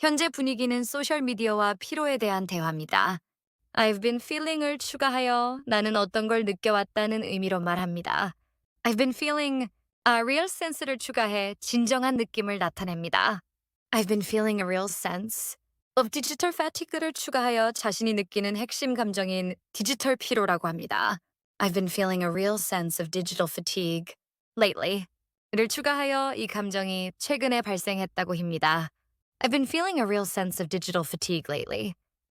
현재 분위기는 소셜미디어와 피로에 대한 대화입니다. I've been feeling을 추가하여 나는 어떤 걸 느껴왔다는 의미로 말합니다. I've been feeling a real sense를 추가해 진정한 느낌을 나타냅니다. I've been feeling a real sense of digital fatigue를 추가하여 자신이 느끼는 핵심 감정인 디지털 피로라고 합니다. I've been feeling a real sense of digital fatigue lately. 를 추가하여 이 감정이 최근에 발생했다고 합니다. I've been feeling a real sense of digital fatigue lately.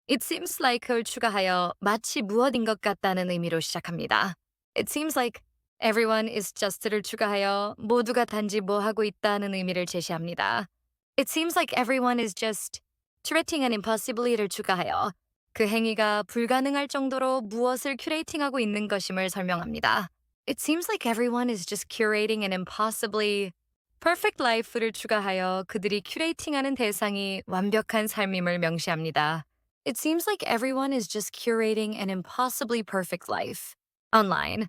It seems like을 추가하여 마치 무엇인 것 같다는 의미로 시작합니다. It seems like everyone is just를 추가하여 모두가 단지 뭐 하고 있다는 의미를 제시합니다. It seems like everyone is just curating an impossibly를 추가하여 그 행위가 불가능할 정도로 무엇을 큐레이팅하고 있는 것임을 설명합니다. It seems like everyone is just curating an impossibly perfect life를 추가하여 그들이 큐레이팅하는 대상이 완벽한 삶임을 명시합니다. It seems like everyone is just curating an impossibly perfect life. online.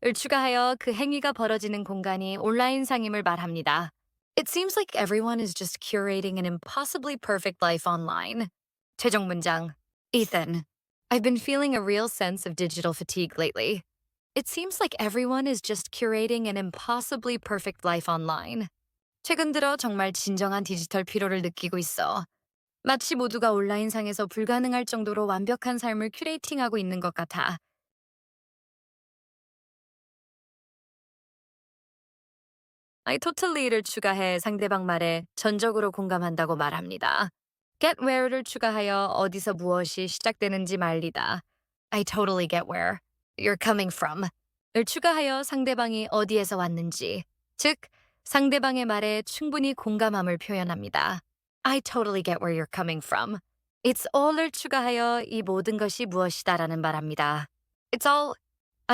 을 추가하여 그 행위가 벌어지는 공간이 온라인상임을 말합니다. It seems like everyone is just curating an impossibly perfect life online. 최종 문장. Ethan, I've been feeling a real sense of digital fatigue lately. It seems like everyone is just curating an impossibly perfect life online. 최근 들어 정말 진정한 디지털 피로를 느끼고 있어. 마치 모두가 온라인상에서 불가능할 정도로 완벽한 삶을 큐레이팅하고 있는 것 같아. I totally를 추가해 상대방 말에 전적으로 공감한다고 말합니다. get where를 추가하여 어디서 무엇이 시작되는지 말리다. I totally get where you're coming from. 을 추가하여 상대방이 어디에서 왔는지, 즉 상대방의 말에 충분히 공감함을 표현합니다. I totally get where you're coming from. It's all을 추가하여 이 모든 것이 무엇이다라는 말합니다. It's all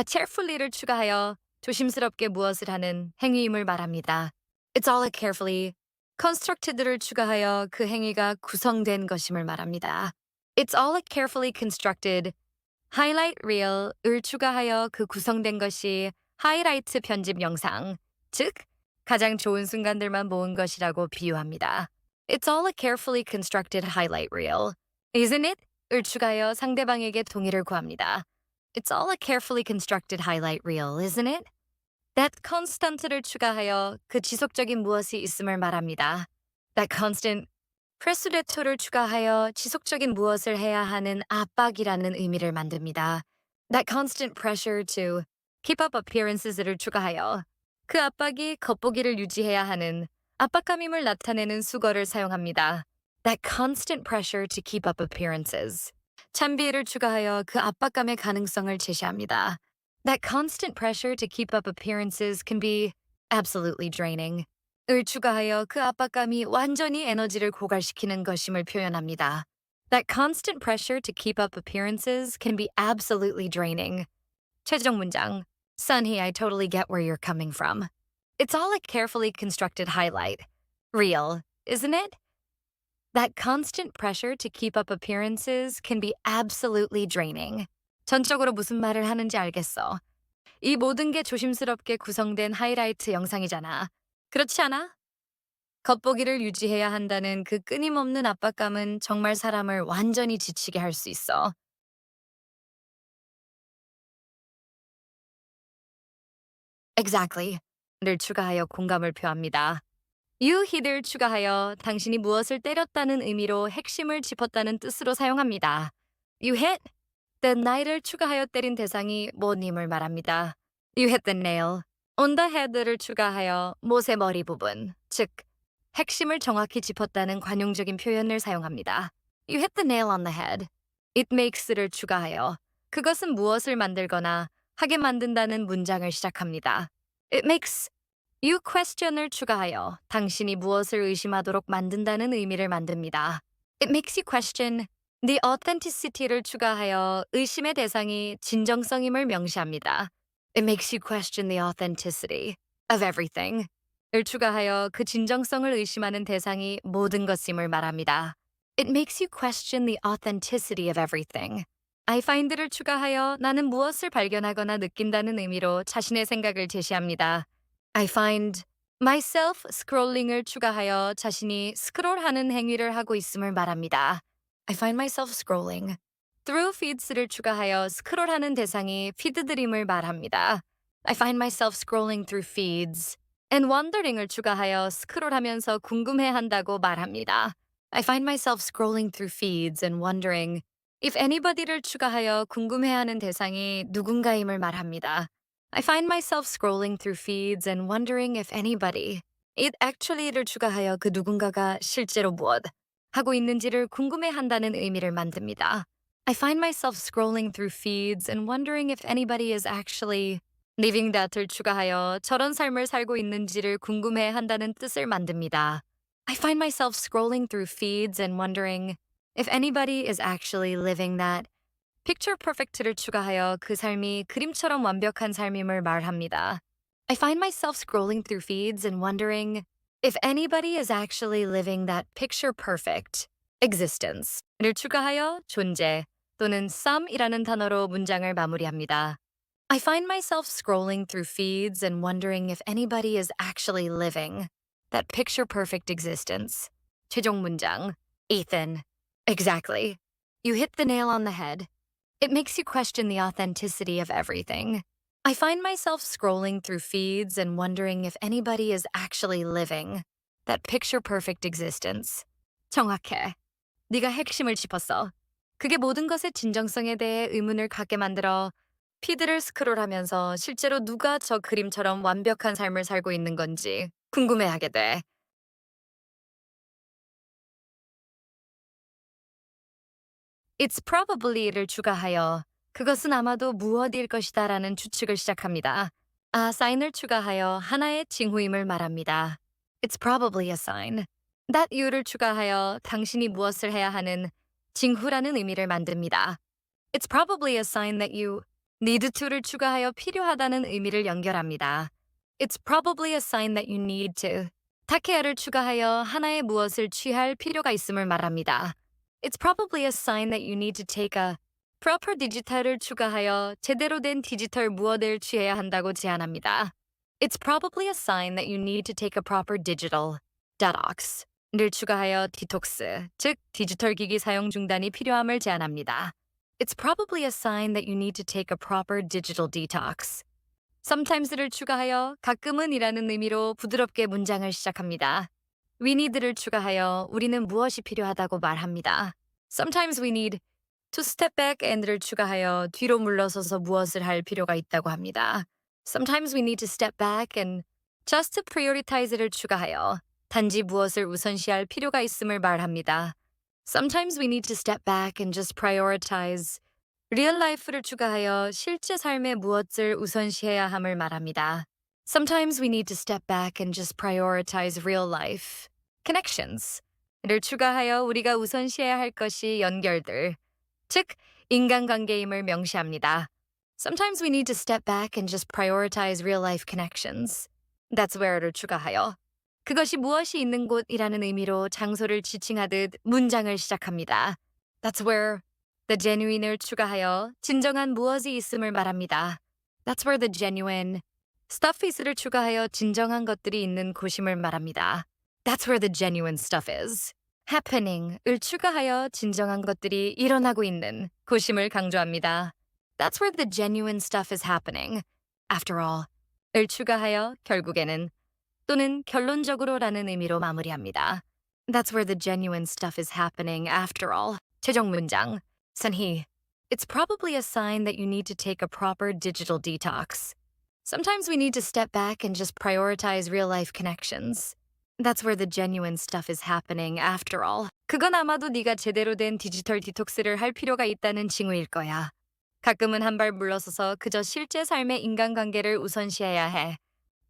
carefully를 추가하여 조심스럽게 무엇을 하는 행위임을 말합니다. It's all carefully constructed를 추가하여 그 행위가 구성된 것임을 말합니다. It's all carefully constructed highlight reel을 추가하여 그 구성된 것이 하이라이트 편집 영상, 즉 가장 좋은 순간들만 모은 것이라고 비유합니다. It's all a carefully constructed highlight reel. Isn't it? 을 추가하여 상대방에게 동의를 구합니다. It's all a carefully constructed highlight reel, isn't it? That constant를 추가하여 그 지속적인 무엇이 있음을 말합니다. That constant pursuit를 추가하여 지속적인 무엇을 해야 하는 압박이라는 의미를 만듭니다. That constant pressure to keep up appearances를 추가하여 그 압박이 겉보기를 유지해야 하는 압박감임을 나타내는 수거를 사용합니다. That constant pressure to keep up appearances. 찬비를 추가하여 그 압박감의 가능성을 제시합니다. That constant pressure to keep up appearances can be absolutely draining. 을 추가하여 그 압박감이 완전히 에너지를 고갈시키는 것임을 표현합니다. That constant pressure to keep up appearances can be absolutely draining. 최종 문장. Sunny, I totally get where you're coming from. It's all a carefully constructed highlight. Real, isn't it? That constant pressure to keep up appearances can be absolutely draining. 전적으로 무슨 말을 하는지 알겠어. 이 모든 게 조심스럽게 구성된 하이라이트 영상이잖아. 그렇지 않아? 겉보기를 유지해야 한다는 그 끊임없는 압박감은 정말 사람을 완전히 지치게 할 수 있어. Exactly. 를 추가하여 공감을 표합니다. You hit을 추가하여 당신이 무엇을 때렸다는 의미로 핵심을 짚었다는 뜻으로 사용합니다. You hit the nail을 추가하여 때린 대상이 뭐님을 말합니다. You hit the nail on the head를 추가하여 못의 머리 부분, 즉 핵심을 정확히 짚었다는 관용적인 표현을 사용합니다. You hit the nail on the head. It makes를 추가하여 그것은 무엇을 만들거나 하게 만든다는 문장을 시작합니다. It makes you question을 추가하여 당신이 무엇을 의심하도록 만든다는 의미를 만듭니다. It makes you question the authenticity를 추가하여 의심의 대상이 진정성임을 명시합니다. It makes you question the authenticity of everything. 을 추가하여 그 진정성을 의심하는 대상이 모든 것임을 말합니다. It makes you question the authenticity of everything. I find를 추가하여 나는 무엇을 발견하거나 느낀다는 의미로 자신의 생각을 제시합니다. I find myself scrolling을 추가하여 자신이 스크롤하는 행위를 하고 있음을 말합니다. I find myself scrolling. through feeds를 추가하여 스크롤하는 대상이 피드들임을 말합니다. I find myself scrolling through feeds. and wondering을 추가하여 스크롤하면서 궁금해한다고 말합니다. I find myself scrolling through feeds and wondering if anybody를 추가하여 궁금해하는 대상이 누군가임을 말합니다. I find myself scrolling through feeds and wondering if anybody, it actually를 추가하여 그 누군가가 실제로 무엇 하고 있는지를 궁금해한다는 의미를 만듭니다. I find myself scrolling through feeds and wondering if anybody is actually living that을 추가하여 저런 삶을 살고 있는지를 궁금해한다는 뜻을 만듭니다. I find myself scrolling through feeds and wondering if anybody is actually living that. picture perfect를 추가하여 그 삶이 그림처럼 완벽한 삶임을 말합니다. I find myself scrolling through feeds and wondering if anybody is actually living that picture perfect existence를 추가하여 존재 또는 some이라는 단어로 문장을 마무리합니다. I find myself scrolling through feeds and wondering if anybody is actually living that picture perfect existence. 최종 문장. Ethan. Exactly. You hit the nail on the head. It makes you question the authenticity of everything. I find myself scrolling through feeds and wondering if anybody is actually living that picture perfect existence. 정확해. 네가 핵심을 짚었어. 그게 모든 것의 진정성에 대해 의문을 갖게 만들어 피드를 스크롤하면서 실제로 누가 저 그림처럼 완벽한 삶을 살고 있는 건지 궁금해하게 돼. It's probably를 추가하여 그것은 아마도 무엇일 것이다라는 추측을 시작합니다. a sign을 추가하여 하나의 징후임을 말합니다. It's probably a sign. that you를 추가하여 당신이 무엇을 해야 하는 징후라는 의미를 만듭니다. It's probably a sign that you need to를 추가하여 필요하다는 의미를 연결합니다. It's probably a sign that you need to. 타케야를 추가하여 하나의 무엇을 취할 필요가 있음을 말합니다. It's probably a sign that you need to take a proper digital을 추가하여 제대로 된 디지털 무엇을 취해야 한다고 제안합니다. It's probably a sign that you need to take a proper digital detox를 추가하여 디톡스, 즉 디지털 기기 사용 중단이 필요함을 제안합니다. It's probably a sign that you need to take a proper digital detox. sometimes를 추가하여 가끔은이라는 의미로 부드럽게 문장을 시작합니다. We need를 추가하여 우리는 무엇이 필요하다고 말합니다. Sometimes we need to step back and를 추가하여 뒤로 물러서서 무엇을 할 필요가 있다고 합니다. Sometimes we need to step back and just prioritize를 추가하여 단지 무엇을 우선시할 필요가 있음을 말합니다. Sometimes we need to step back and just prioritize real life를 추가하여 실제 삶의 무엇을 우선시해야 함을 말합니다. Sometimes we need to step back and just prioritize real life connections를 추가하여 우리가 우선시해야 할 것이 연결들, 즉 인간관계임을 명시합니다. Sometimes we need to step back and just prioritize real life connections. That's where를 추가하여 그것이 무엇이 있는 곳이라는 의미로 장소를 지칭하듯 문장을 시작합니다. That's where the genuine을 추가하여 진정한 무엇이 있음을 말합니다. That's where the genuine stuff is를 추가하여 진정한 것들이 있는 곳임을 말합니다. That's where the genuine stuff is. happening을 추가하여 진정한 것들이 일어나고 있는 곳임을 강조합니다. That's where the genuine stuff is happening. After all, 을 추가하여 결국에는 또는 결론적으로라는 의미로 마무리합니다. That's where the genuine stuff is happening after all. 최종 문장. 선희. It's probably a sign that you need to take a proper digital detox. Sometimes we need to step back and just prioritize real life connections. That's where the genuine stuff is happening after all. 그건 아마도 네가 제대로 된 디지털 디톡스를 할 필요가 있다는 징후일 거야. 가끔은 한 발 물러서서 그저 실제 삶의 인간관계를 우선시해야 해.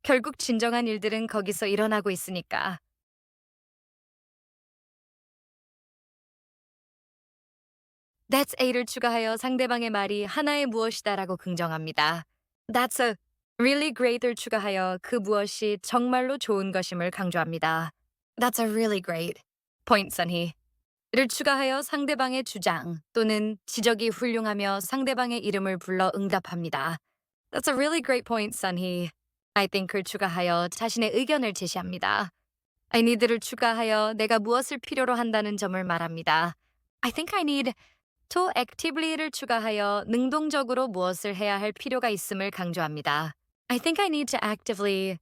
결국 진정한 일들은 거기서 일어나고 있으니까. That's a를 추가하여 상대방의 말이 하나의 무엇이다라고 긍정합니다. That's a really great을 추가하여 그 무엇이 정말로 좋은 것임을 강조합니다. That's a really great point, 선희. 를 추가하여 상대방의 주장 또는 지적이 훌륭하며 상대방의 이름을 불러 응답합니다. That's a really great point, 선희. I think를 추가하여 자신의 의견을 제시합니다. I need를 추가하여 내가 무엇을 필요로 한다는 점을 말합니다. I think I need to actively를 추가하여 능동적으로 무엇을 해야 할 필요가 있음을 강조합니다. I think I need to actively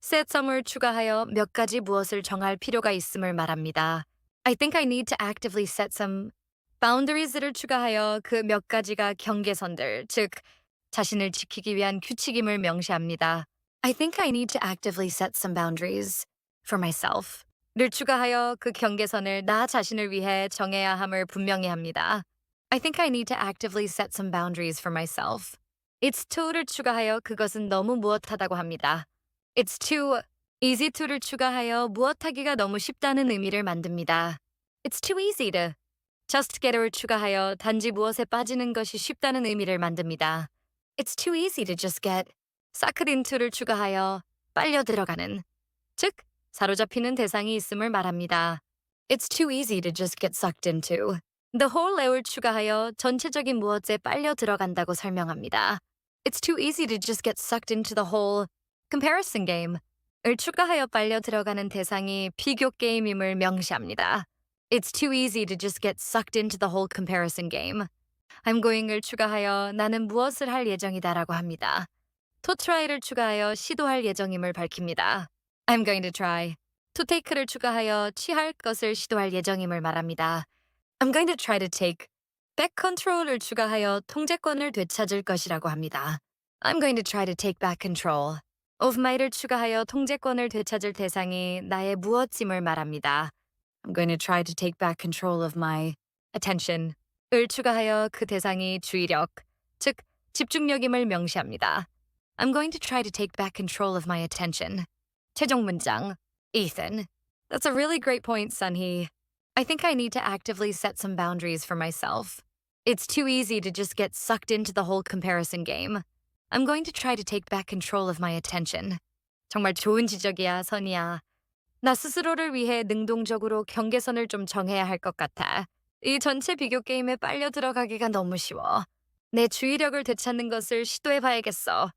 set some을 추가하여 몇 가지 무엇을 정할 필요가 있음을 말합니다. I think I need to actively set some boundaries를 추가하여 그 몇 가지가 경계선들, 즉 자신을 지키기 위한 규칙임을 명시합니다. I think I need to actively set some boundaries for myself. 를 추가하여 그 경계선을 나 자신을 위해 정해야 함을 분명히 합니다. I think I need to actively set some boundaries for myself. It's too를 추가하여 그것은 너무 무엇하다고 합니다. It's too easy to를 추가하여 무엇하기가 너무 쉽다는 의미를 만듭니다. It's too easy to just get을 추가하여 단지 무엇에 빠지는 것이 쉽다는 의미를 만듭니다. It's too easy to just get sucked into를 추가하여 빨려 들어가는, 즉 사로잡히는 대상이 있음을 말합니다. It's too easy to just get sucked into. The whole 을 추가하여 전체적인 무엇에 빨려 들어간다고 설명합니다. It's too easy to just get sucked into the whole comparison game. 을 추가하여 빨려 들어가는 대상이 비교 게임임을 명시합니다. It's too easy to just get sucked into the whole comparison game. I'm going을 추가하여 나는 무엇을 할 예정이다라고 합니다. To try를 추가하여 시도할 예정임을 밝힙니다. I'm going to try. To take를 추가하여 취할 것을 시도할 예정임을 말합니다. I'm going to try to take. back control을 추가하여 통제권을 되찾을 것이라고 합니다. I'm going to try to take back control. of my를 추가하여 통제권을 되찾을 대상이 나의 무엇임을 말합니다. I'm going to try to take back control of my attention. 을 추가하여 그 대상이 주의력, 즉 집중력임을 명시합니다. I'm going to try to take back control of my attention. 최종 문장. Ethan. That's a really great point, Sunhee. I think I need to actively set some boundaries for myself. It's too easy to just get sucked into the whole comparison game. I'm going to try to take back control of my attention. 정말 좋은 지적이야, 선이야. 나 스스로를 위해 능동적으로 경계선을 좀 정해야 할 것 같아. 이 전체 비교 게임에 빨려 들어가기가 너무 쉬워. 내 주의력을 되찾는 것을 시도해 봐야겠어.